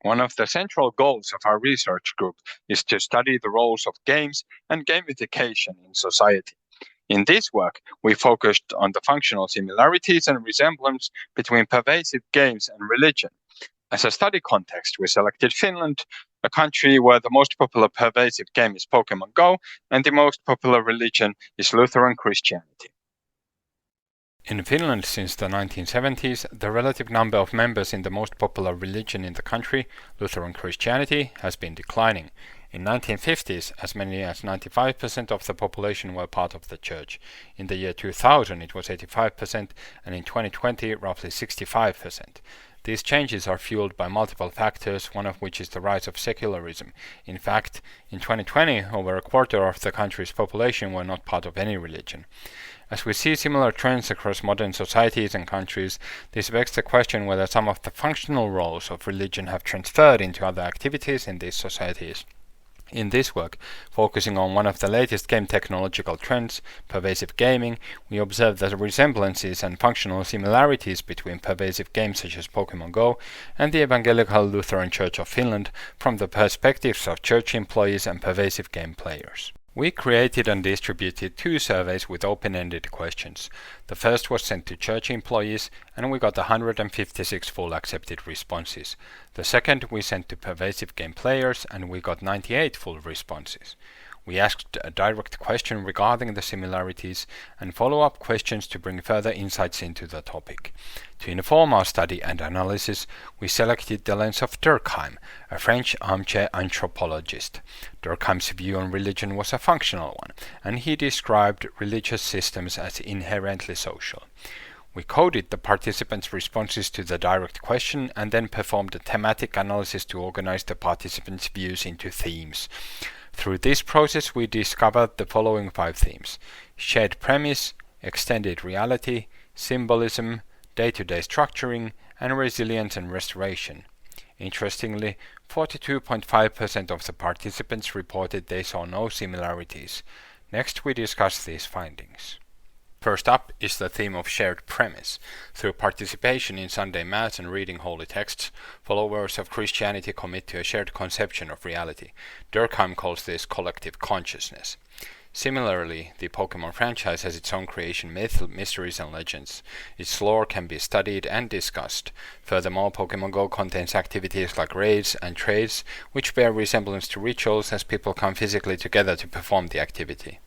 One of the central goals of our research group is to study the roles of games and gamification in society. In this work, we focused on the functional similarities and resemblance between pervasive games and religion. As a study context, we selected Finland, a country where the most popular pervasive game is Pokemon Go, and the most popular religion is Lutheran Christianity. In Finland since the 1970s, the relative number of members in the most popular religion in the country, Lutheran Christianity, has been declining. In 1950s, as many as 95% of the population were part of the church. In the year 2000, it was 85%, and in 2020, roughly 65%. These changes are fueled by multiple factors, one of which is the rise of secularism. In fact, in 2020, over a quarter of the country's population were not part of any religion. As we see similar trends across modern societies and countries, this begs the question whether some of the functional roles of religion have transferred into other activities in these societies. In this work, focusing on one of the latest game technological trends, pervasive gaming, we observe the resemblances and functional similarities between pervasive games such as Pokemon Go and the Evangelical Lutheran Church of Finland from the perspectives of church employees and pervasive game players. We created and distributed 2 surveys with open-ended questions. The first was sent to church employees, and we got 156 full accepted responses. The second we sent to pervasive game players, and we got 98 full responses. We asked a direct question regarding the similarities and follow-up questions to bring further insights into the topic. To inform our study and analysis, we selected the lens of Durkheim, a French armchair anthropologist. Durkheim's view on religion was a functional one, and he described religious systems as inherently social. We coded the participants' responses to the direct question and then performed a thematic analysis to organize the participants' views into themes. Through this process, we discovered the following 5 themes: shared premise, extended reality, symbolism, day-to-day structuring, and resilience and restoration. Interestingly, 42.5% of the participants reported they saw no similarities. Next, we discuss these findings. First up is the theme of shared premise. Through participation in Sunday Mass and reading holy texts, followers of Christianity commit to a shared conception of reality. Durkheim calls this collective consciousness. Similarly, the Pokemon franchise has its own creation myth, mysteries and legends. Its lore can be studied and discussed. Furthermore, Pokemon Go contains activities like raids and trades, which bear resemblance to rituals as people come physically together to perform the activity.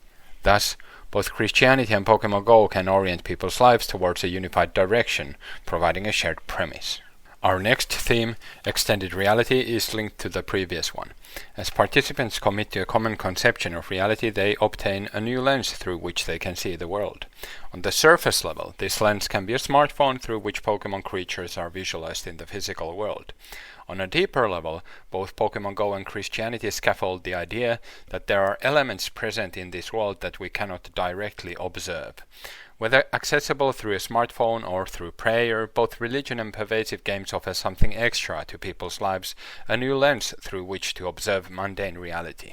Thus, both Christianity and Pokemon Go can orient people's lives towards a unified direction, providing a shared premise. Our next theme, extended reality, is linked to the previous one. As participants commit to a common conception of reality, they obtain a new lens through which they can see the world. On the surface level, this lens can be a smartphone through which Pokemon creatures are visualized in the physical world. On a deeper level, both Pokemon Go and Christianity scaffold the idea that there are elements present in this world that we cannot directly observe. Whether accessible through a smartphone or through prayer, both religion and pervasive games offer something extra to people's lives, a new lens through which to observe mundane reality.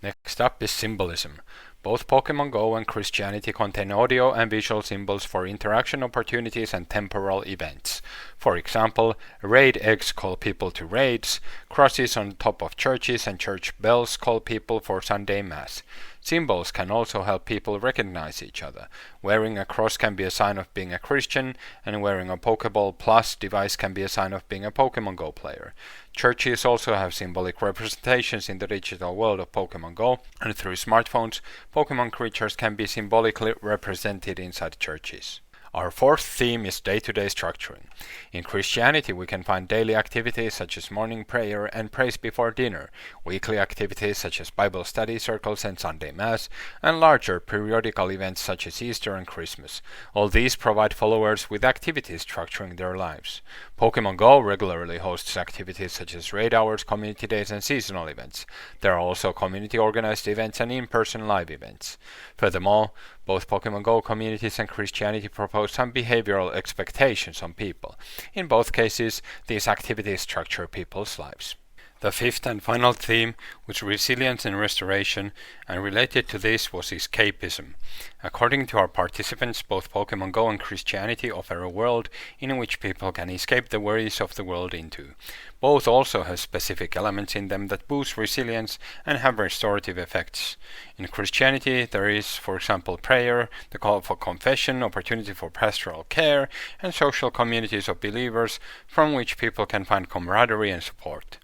Next up is symbolism. Both Pokemon Go and Christianity contain audio and visual symbols for interaction opportunities and temporal events. For example, raid eggs call people to raids, crosses on top of churches and church bells call people for Sunday Mass. Symbols can also help people recognize each other. Wearing a cross can be a sign of being a Christian, and wearing a Pokeball Plus device can be a sign of being a Pokemon Go player. Churches also have symbolic representations in the digital world of Pokemon Go, and through smartphones, Pokemon creatures can be symbolically represented inside churches. Our fourth theme is day-to-day structuring. In Christianity, we can find daily activities such as morning prayer and praise before dinner, weekly activities such as Bible study circles and Sunday Mass, and larger periodical events such as Easter and Christmas. All these provide followers with activities structuring their lives. Pokemon Go regularly hosts activities such as raid hours, community days, and seasonal events. There are also community-organized events and in-person live events. Furthermore, both Pokemon Go communities and Christianity propose some behavioral expectations on people. In both cases, these activities structure people's lives. The fifth and final theme was resilience and restoration, and related to this was escapism. According to our participants, both Pokemon Go and Christianity offer a world in which people can escape the worries of the world into. Both also have specific elements in them that boost resilience and have restorative effects. In Christianity, there is, for example, prayer, the call for confession, opportunity for pastoral care, and social communities of believers from which people can find camaraderie and support.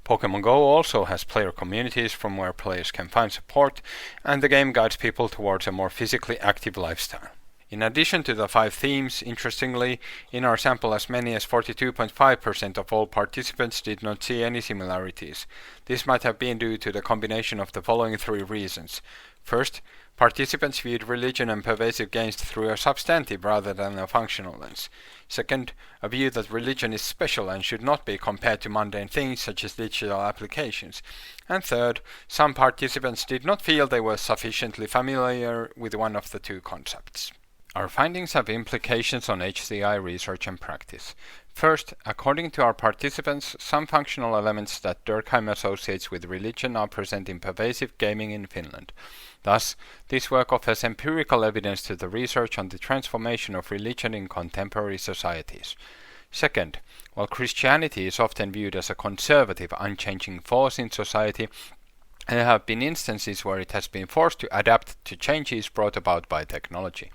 Pokemon Go also has player communities from where players can find support, and the game guides people towards a more physically active lifestyle. In addition to the 5 themes, interestingly, in our sample as many as 42.5% of all participants did not see any similarities. This might have been due to the combination of the following 3 reasons. First, participants viewed religion and pervasive games through a substantive rather than a functional lens. Second, a view that religion is special and should not be compared to mundane things such as digital applications. And third, some participants did not feel they were sufficiently familiar with one of the 2 concepts. Our findings have implications on HCI research and practice. First, according to our participants, some functional elements that Durkheim associates with religion are present in pervasive gaming in Finland. Thus, this work offers empirical evidence to the research on the transformation of religion in contemporary societies. Second, while Christianity is often viewed as a conservative, unchanging force in society, there have been instances where it has been forced to adapt to changes brought about by technology.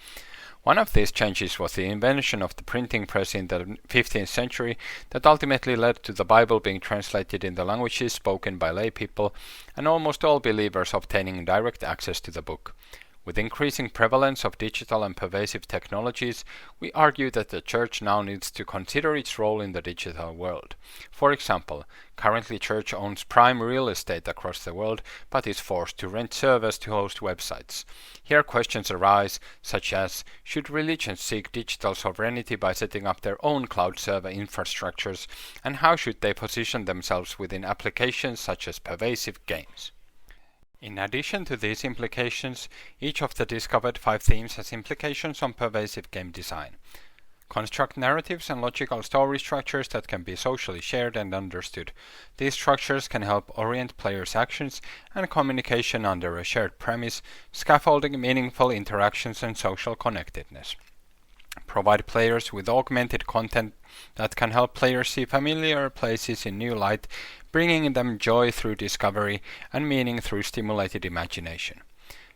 One of these changes was the invention of the printing press in the 15th century that ultimately led to the Bible being translated in the languages spoken by lay people and almost all believers obtaining direct access to the book. With increasing prevalence of digital and pervasive technologies, we argue that the Church now needs to consider its role in the digital world. For example, currently Church owns prime real estate across the world, but is forced to rent servers to host websites. Here questions arise, such as, should religions seek digital sovereignty by setting up their own cloud server infrastructures, and how should they position themselves within applications such as pervasive games? In addition to these implications, each of the discovered 5 themes has implications on pervasive game design. Construct narratives and logical story structures that can be socially shared and understood. These structures can help orient players' actions and communication under a shared premise, scaffolding meaningful interactions and social connectedness. Provide players with augmented content that can help players see familiar places in new light, bringing them joy through discovery and meaning through stimulated imagination.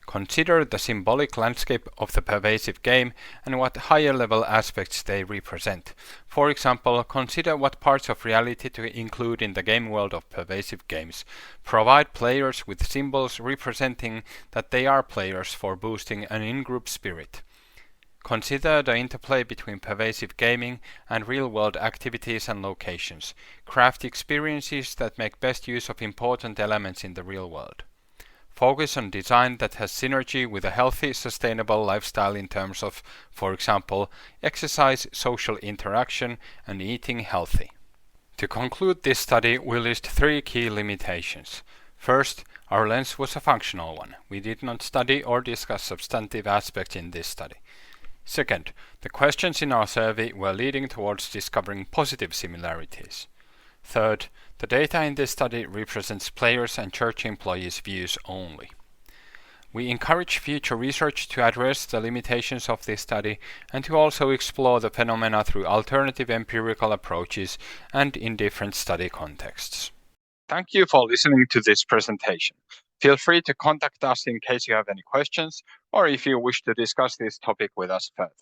Consider the symbolic landscape of the pervasive game and what higher-level aspects they represent. For example, consider what parts of reality to include in the game world of pervasive games. Provide players with symbols representing that they are players for boosting an in-group spirit. Consider the interplay between pervasive gaming and real-world activities and locations. Craft experiences that make best use of important elements in the real world. Focus on design that has synergy with a healthy, sustainable lifestyle in terms of, for example, exercise, social interaction, and eating healthy. To conclude this study, we list 3 key limitations. First, our lens was a functional one. We did not study or discuss substantive aspects in this study. Second, the questions in our survey were leading towards discovering positive similarities. Third, the data in this study represents players' and church employees' views only. We encourage future research to address the limitations of this study and to also explore the phenomena through alternative empirical approaches and in different study contexts. Thank you for listening to this presentation. Feel free to contact us in case you have any questions or if you wish to discuss this topic with us further.